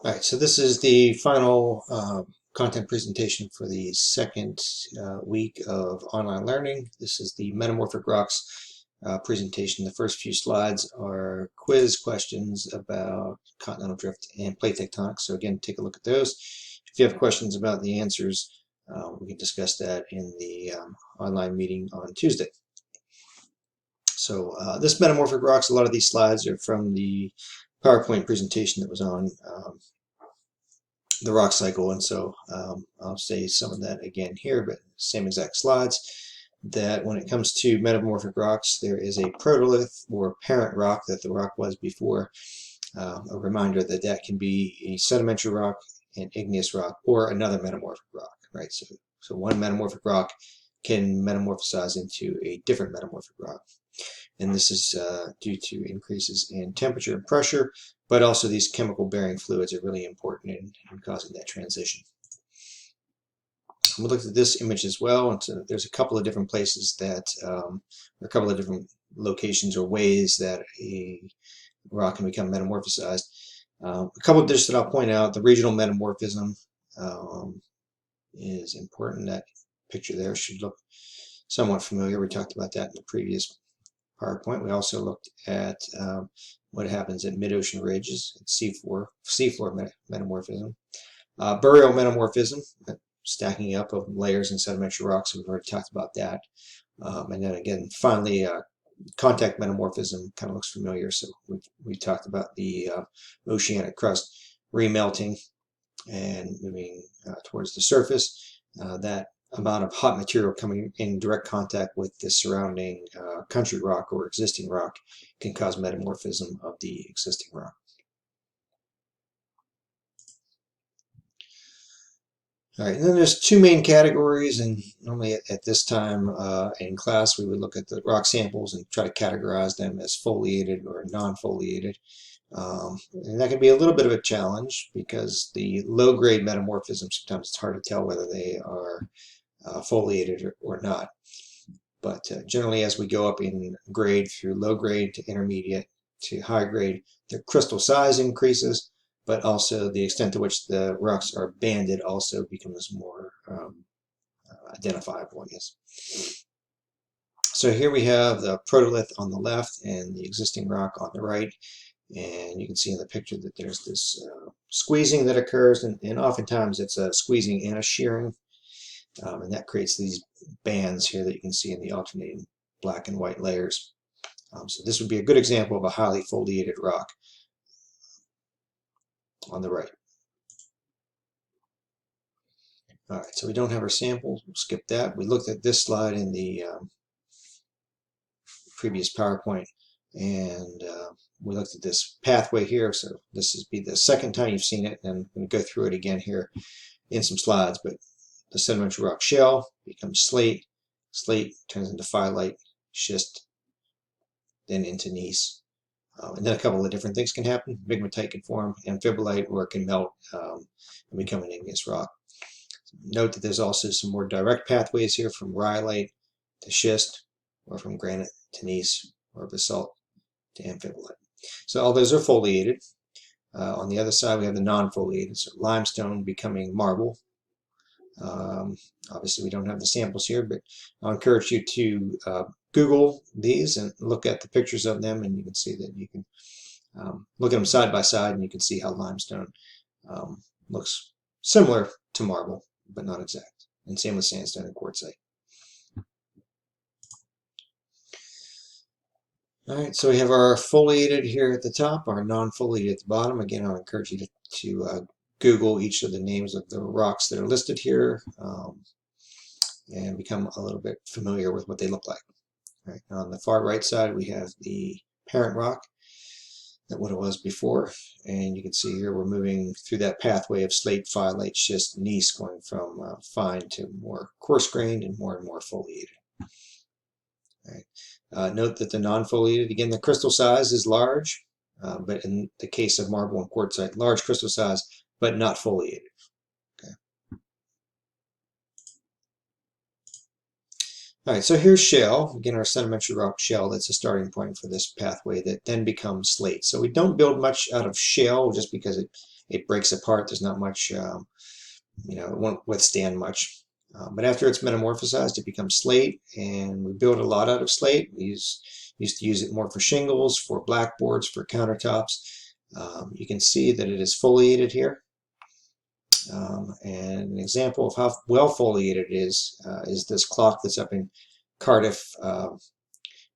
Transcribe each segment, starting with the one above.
All right, so this is the final content presentation for the second week of online learning. This is the Metamorphic Rocks presentation. The first few slides are quiz questions about continental drift and plate tectonics. So again, take a look at those. If you have questions about the answers, we can discuss that in the online meeting on Tuesday. So this Metamorphic Rocks, a lot of these slides are from the PowerPoint presentation that was on the rock cycle, and so I'll say some of that again here, but same exact slides. That when it comes to metamorphic rocks, there is a protolith or parent rock that the rock was before. A reminder that that can be a sedimentary rock, an igneous rock, or another metamorphic rock, right? So one metamorphic rock can metamorphosize into a different metamorphic rock. And this is due to increases in temperature and pressure, but also these chemical bearing fluids are really important in causing that transition. We looked at this image as well, and so there's a couple of different places that, a couple of different locations or ways that a rock can become metamorphosized. A couple of dishes that I'll point out: the regional metamorphism is important. That picture there should look somewhat familiar. We talked about that in the previous PowerPoint. We also looked at what happens at mid-ocean ridges, at seafloor metamorphism. Burial metamorphism, stacking up of layers in sedimentary rocks. We've already talked about that. And then again, finally, contact metamorphism kind of looks familiar. So we talked about the oceanic crust remelting and moving towards the surface. That amount of hot material coming in direct contact with the surrounding country rock or existing rock can cause metamorphism of the existing rock. All right, and then there's two main categories, and normally at this time in class we would look at the rock samples and try to categorize them as foliated or non-foliated. And that can be a little bit of a challenge because the low-grade metamorphism, sometimes it's hard to tell whether they are foliated or not. But generally, as we go up in grade through low grade to intermediate to high grade, the crystal size increases, but also the extent to which the rocks are banded also becomes more identifiable, I guess. So here we have the protolith on the left and the existing rock on the right. And you can see in the picture that there's this squeezing that occurs, and oftentimes it's a squeezing and a shearing. And that creates these bands here that you can see in the alternating black and white layers. So this would be a good example of a highly foliated rock on the right. All right, so we don't have our samples. We'll skip that. We looked at this slide in the previous PowerPoint, and we looked at this pathway here. So this would be the second time you've seen it, and I'm going to go through it again here in some slides. But the sedimentary rock shell becomes slate, slate turns into phyllite, schist, then into gneiss. And then a couple of different things can happen. Pegmatite can form amphibolite, or it can melt and become an igneous rock. So note that there's also some more direct pathways here from rhyolite to schist, or from granite to gneiss, or basalt to amphibolite. So all those are foliated. On the other side, we have the non-foliated, so limestone becoming marble. Obviously, we don't have the samples here, but I'll encourage you to Google these and look at the pictures of them, and you can see that you can look at them side by side, and you can see how limestone looks similar to marble, but not exact. And same with sandstone and quartzite. All right, so we have our foliated here at the top, our non-foliated at the bottom. Again, I'll encourage you to Google each of the names of the rocks that are listed here and become a little bit familiar with what they look like. All right, on the far right side, we have the parent rock, that what it was before, and you can see here we're moving through that pathway of slate, phyllite, schist, gneiss, going from fine to more coarse-grained and more foliated. All right. Note that the non-foliated, again, the crystal size is large, but in the case of marble and quartzite, large crystal size, but not foliated. Okay. All right, so here's shale, again, our sedimentary rock shell. That's a starting point for this pathway that then becomes slate. So we don't build much out of shale just because it it breaks apart. There's not much, it won't withstand much. But after it's metamorphosized, it becomes slate, and we build a lot out of slate. We used to use it more for shingles, for blackboards, for countertops. You can see that it is foliated here. And an example of how well foliated it is this clock that's up in Cardiff,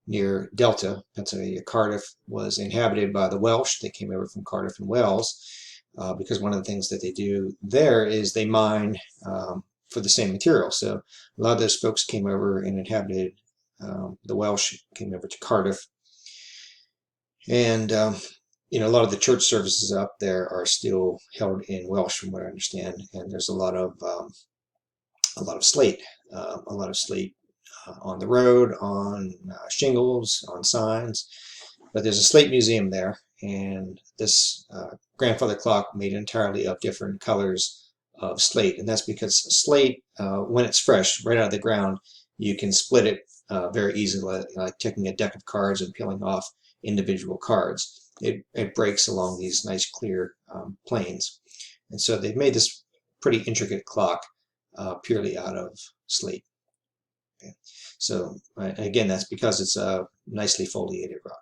near Delta, Pennsylvania. Cardiff was inhabited by the Welsh. They came over from Cardiff and Wales because one of the things that they do there is they mine for the same material. So a lot of those folks came over and inhabited, the Welsh came over to Cardiff. And a lot of the church services up there are still held in Welsh, from what I understand, and there's a lot of slate, on the road, on shingles, on signs. But there's a slate museum there, and this grandfather clock made entirely of different colors of slate, and that's because slate, when it's fresh, right out of the ground, you can split it very easily, like taking a deck of cards and peeling off individual cards. It breaks along these nice clear planes. And so they've made this pretty intricate clock purely out of slate. Okay. So again, that's because it's a nicely foliated rock.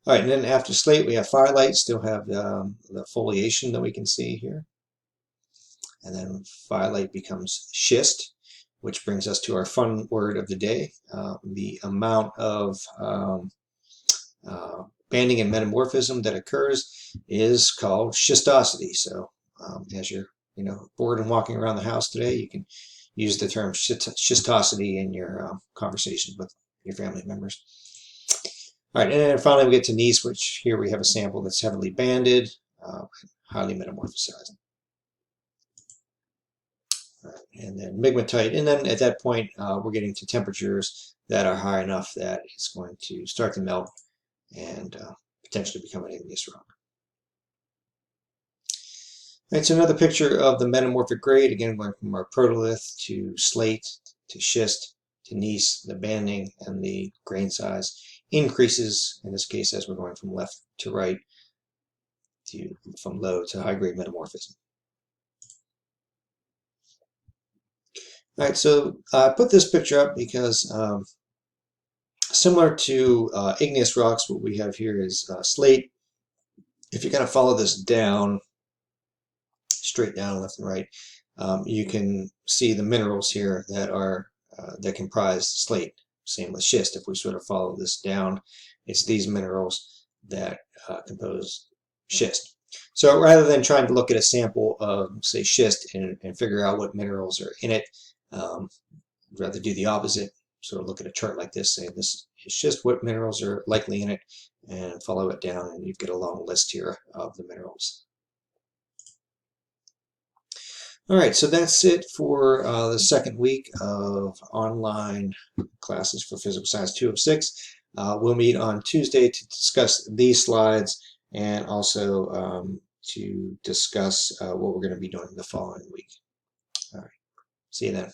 All right, and then after slate, we have firelight, still have the foliation that we can see here. And then firelight becomes schist, which brings us to our fun word of the day. The amount of banding and metamorphism that occurs is called schistosity. So as you're bored and walking around the house today, you can use the term schistosity in your conversations with your family members. All right, and then finally we get to gneiss, which here we have a sample that's heavily banded, highly metamorphosized. All right, and then migmatite, and then at that point we're getting to temperatures that are high enough that it's going to start to melt and potentially become an igneous rock. All right, so another picture of the metamorphic grade, again going from our protolith to slate to schist to gneiss. The banding and the grain size increases, in this case, as we're going from left to right, from low to high grade metamorphism. All right, so I put this picture up because similar to igneous rocks, what we have here is slate. If you kind of follow this down, straight down, left and right, you can see the minerals here that are that comprise slate. Same with schist. If we sort of follow this down, it's these minerals that compose schist. So rather than trying to look at a sample of, say, schist and figure out what minerals are in it, I'd rather do the opposite. Sort of look at a chart like this, say this is schist, what minerals are likely in it, and follow it down, and you get a long list here of the minerals. All right, so that's it for the second week of online classes for Physical Science 206. We'll meet on Tuesday to discuss these slides and also to discuss what we're going to be doing the following week. All right, see you then.